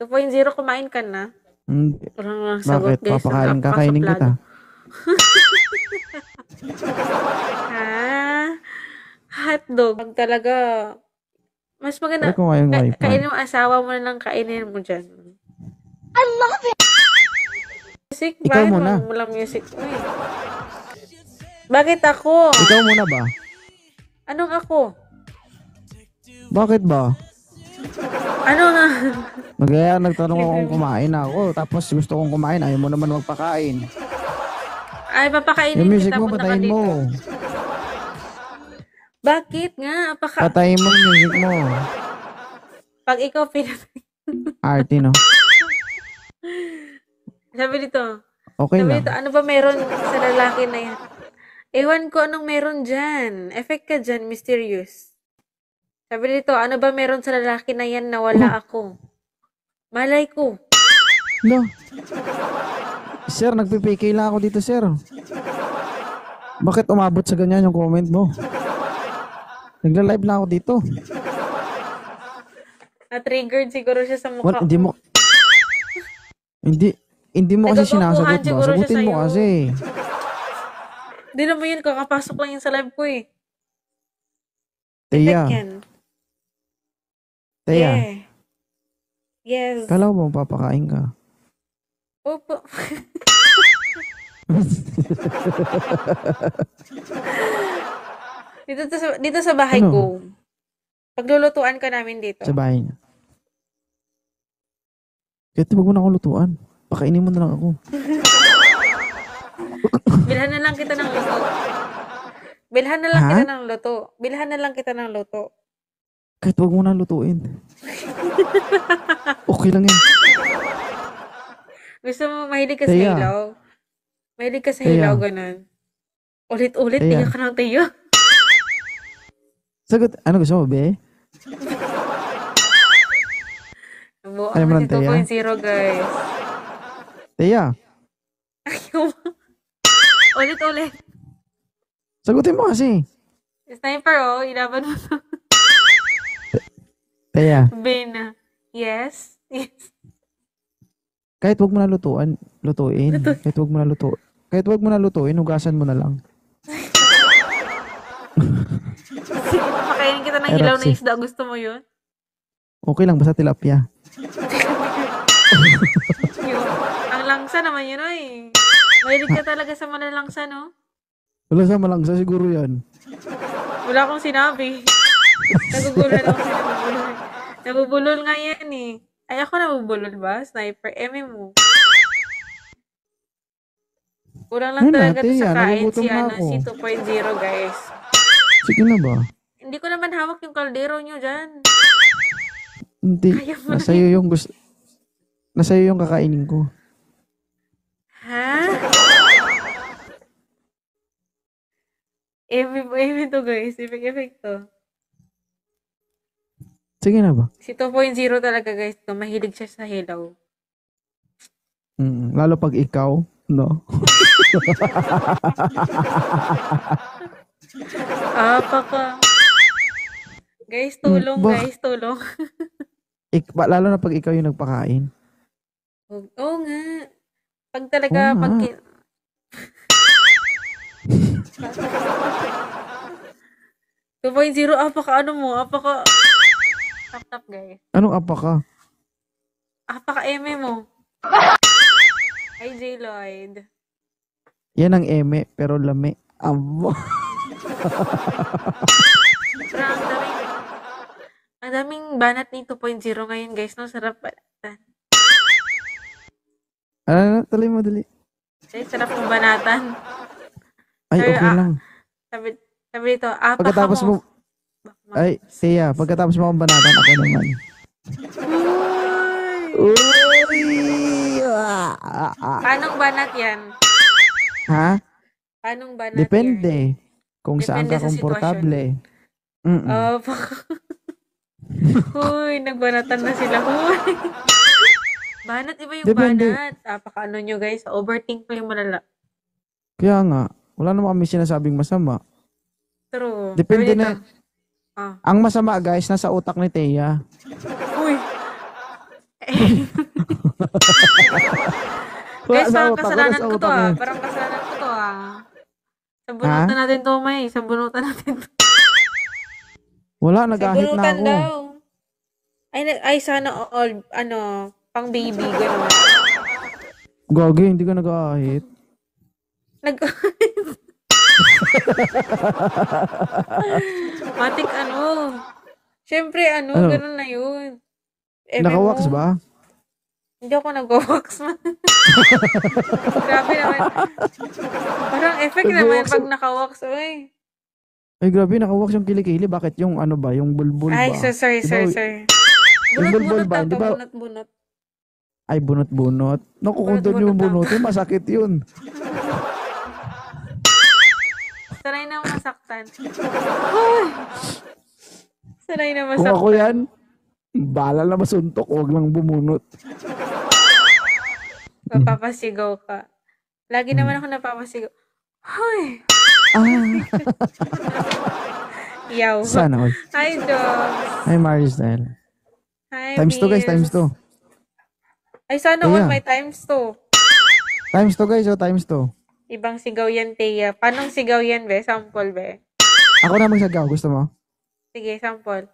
2.0 kumain ka na? Hindi. Walang sagot, Bakit? guys. Papakain ka, kainin kita. Hotdog. Pag talaga, mas maganda, Pwede ko ngayong wifi. kainin mo asawa mo na lang, kainin mo dyan. I love it! Music ba? Ikaw muna. Walang music mo eh. Bakit ako? Ikaw muna ba? Anong ako? Bakit ba? Ano nga? Nagtanong ako kung kumain ako. Tapos gusto kong kumain. Ayaw mo naman magpakain. Ay, papakainin Yung music kita. mo, Punta ka patayin dito. mo. Bakit nga? Patayin mo yung music mo. Pag ikaw pinatay. Arty, no? Sabi dito. Okay Sabi lang. dito, ano ba meron sa lalaki na yan? Ewan ko anong meron dyan. Effect ka dyan, mysterious. Sabi dito, ano ba meron sa lalaki na yan na wala ako? Malay ko. No. Sir, nagpipikay lang ako dito, sir. Bakit umabot sa ganyan yung comment mo? Nagla-live lang ako dito. Na-triggered siguro siya sa mukha. Hindi mo... Hindi mo kasi Nagkaguguhan sinasagot ba? siguro siya Sagutin mo sa'yo. kasi. Di naman yun, kakapasok lang yun sa live ko eh. Teya. Effect yan. Teya. Yeah. Yes. Kala mo papakain ka. Opo. dito sa bahay Ano? ko. Paglulutuan ka namin dito. Sa bahay niya. Kahit wag mo na ako lutuan. Pakainin mo na lang ako. Bilhan na lang kita ng luto. Bilhan na lang Ha? kita ng luto. Bilhan na lang kita ng luto. Kahit wag mo na lutuin. Okay lang yan. Gusto mo mahilig ka sa Teya. hilaw? Mahilig ka sa Teya. hilaw, ganun. Ulit-ulit, Teya. tiga ka ng tiyo. Sagot, ano gusto mo, be? Nabuo Ayaw mo ang ng Teya? 2.0, guys. Teya, Ayaw mo. Ulit-ulit. sagutin mo kasi. Sniper, oh. Ilaban mo to. Teya, Bena. Yes? Yes. kahit wag mo na lutuin. Kahit wag mo na lutuin. Kahit wag mo na lutuin, hugasan mo na lang. Sige, papakainin kita ng Ay, hilaw na Roxy. isda. Gusto mo yun? Okay lang, basta tilapia. Yun. Ang langsa naman yun, oy. Mahilig ka talaga sa malalangsa, no? Wala sa malangsa siguro yan. Wala akong sinabi. Nagugulol ako sa nabubulol. Nabubulol nga yan, eh. Ay, ako nabubulol ba? Sniper, eme mo. Kulang lang Ay, talaga to natin sa yan. kain Nagugutom si, na ano, ako. si 2.0, guys. Sige na ba? Hindi ko naman hawak yung kaldero nyo dyan. Hindi. Ayaw mo Nasa iyo yung gusto. Nasa iyo yung kakainin ko. Ha? Eme to, guys. Effect to. Sige na ba? Si 2.0 talaga, guys. To, mahilig siya sa hilaw. Lalo pag ikaw, no? Apaka. Guys, tulong, Bak- guys. Tulong. Lalo na pag ikaw yung nagpakain. Oo nga. Pag talaga, Oo nga. pag... 2.0, apaka ano mo, apaka... Tap, guys. Anong apa ka? Apaka eme mo. Ay, J. Lloyd. Yan ang eme, pero lame. Amo. Pero ang daming banat ni 2.0 ngayon, guys, no? Sarap banatan. Ano? Tuloy mo, dali. Guys, sarap ng banatan. Ay, Sir, okay lang. Sabi dito, apaka Pagkatapos mo, ay, Tia, pagkatapos mo akong banatan, ako naman. Uy! Uy! Paanong banat yan? Ha? Paanong banat Depende. Kung saan Depende ka sa komportable. yan? Huy, nagbanatan na sila. Huy! Banat, iba yung Depende. banat. Apaka ano nyo, guys. Overthink mo yung malala. Kaya nga, wala naman kami sinasabing masama. True. Depende Sabi dito, na. Ang masama, guys, nasa utak ni Tia. Uy! Wala Guys, sa parang utak, kasalanan wala sa ko to utak ah. eh. Parang kasalanan ko to ah. Sabunutan natin to, May. Sabunutan natin to. Wala, nag-ahit na Sabunutan ako. daw. Ay, sana all, pang baby, gano'n. Gagi, hindi ka nag-ahit. Nag... Matik Siyempre, Ano? ganun na yun. Naka-wax ba? Hindi ako nag-wax man. Grabe naman. Parang effect naman Nag-wax pag naka-wax. Uy. Ay, grabe, naka-wax yung kilikili. Bakit yung ano ba? Yung bulbul Ay, ba? sorry. Diba, yung bulbul Bunot-bunot ba? daw Di to. ba? Bunot-bunot. Ay, bunot-bunot. Naku, kung doon yung Bunot-bunot bunutin, masakit yun. Sanay na masaktan. Uy. Sanay na Kung masaktan. ako yan, bala na masuntok. Huwag lang bumunot. Mapapasigaw ka. Lagi naman ako napapasigaw. Hoy! Yaw. Sana all. Hi, dogs. Hi, Maricel. Hi, Times 2 guys, times 2. Ay, sana Kaya. all may times 2. Times 2 guys, times 2. Ibang sigaw yan, Teya. Paanong sigaw yan, be? Sample, be. Ako na magsagaw, gusto mo? Sige, sample.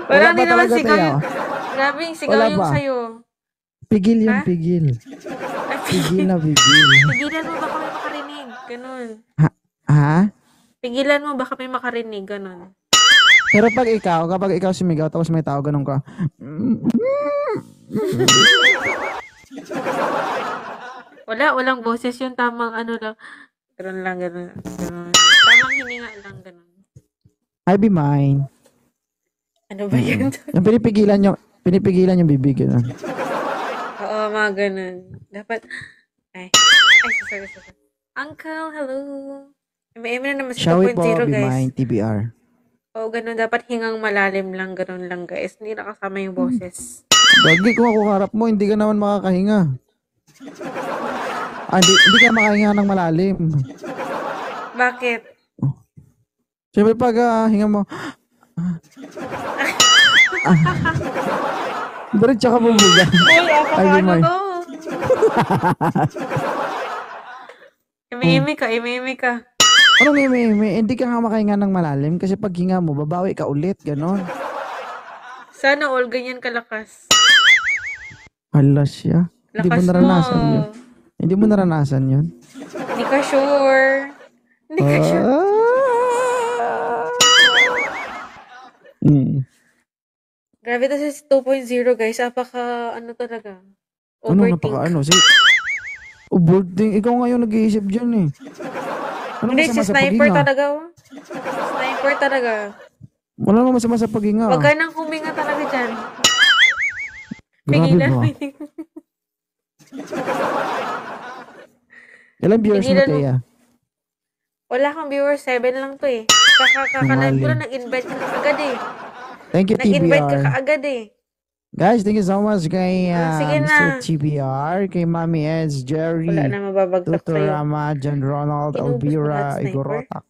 Wala Parang di ba naman talaga, sigaw Teya? yun. Grabe yung sigaw Wala yung ba? sa'yo. Pigil yung Ha? pigil. Ay, Pigil na pigil. Pigilan mo baka may makarinig. Ganun. Ha? Pigilan mo baka may makarinig. Ganun. Pero kapag ikaw sumigaw, tapos may tao, ganun ka. Walang boses yun. Tamang lang. Ganun lang, ganun. Tamang hininga lang, ganun. I be mine. Ano ba yun? Yung pinipigilan yung bibig, ganun. Oo, mga ganun. Dapat, sorry. Uncle, hello. May na naman sa Shall we po 2.0, be guys. mine, TBR? Oo, ganun. Dapat hingang malalim lang, ganun lang, guys. Hindi nakasama yung boses. Gagi, kung ako harap mo, hindi ka naman makakahinga. Hindi ka makahinga ng malalim. Bakit? Siyempre pag hinga mo, diretso ka bumbuga. Uy, Ay, ano Mike. to? Imi-imi ka. Anong imi? Hindi ka nga makahinga ng malalim kasi pag hinga mo, babawi ka ulit, ganon. Sana all ganyan kalakas. Hala siya. Hindi mo Lakas naranasan mo. yun. Hindi mo naranasan yun. Hindi ka sure. Grabe to sa 2.0, guys. Apaka, talaga. Overthink. Overthink. Ikaw ngayon nag-iisip dyan eh. Ano Hindi, si masama sa sniper paghinga? talaga. Sniper talaga. Wala naman masama sa paghinga. Huwag ka nang huminga talaga dyan. Grabe Pigilan ba? mo. Ilang viewers mo, Pigilan mo. Teya? Wala kang viewers, 7 lang to eh. Kakalive ko lang, nag-invite ka kaagad eh. Thank you, Nag-invite ka TBR. kaagad eh. Guys, thank you so much kay Sige Mr. na. TBR, kay Mami Eds, Jerry, Wala na mababagsak Tutor sa'yo. Rama, John Ronald, Inubos mo Elvira, lahat, sniper. Igorotak,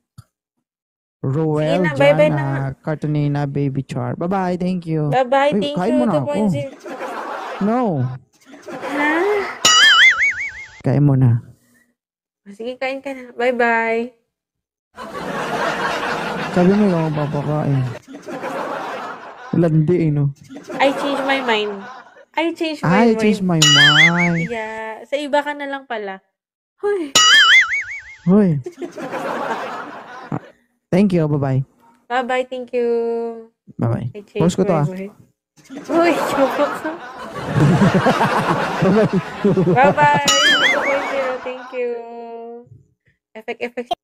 Ruel, Sige na, bye-bye na. Jana, Cartonina, Baby Char. Bye-bye, thank you. Bye-bye, Uy, thank kain you. mo na ako. 2.0. No, Ha? kain mo na. Sige, kain ka na. Bye-bye. Sabi mo ikaw papakain. Landi eh, no? I changed my mind. I changed my I mind. changed my mind. Yeah. Sa iba ka na lang pala. Hoy. Hoy. Thank you, bye-bye. Bye-bye, thank you. Bye-bye. I changed Post ko to my ah. mind. Hoy, choco ka. Bye-bye. Bye-bye. 2.0, thank you. Effect.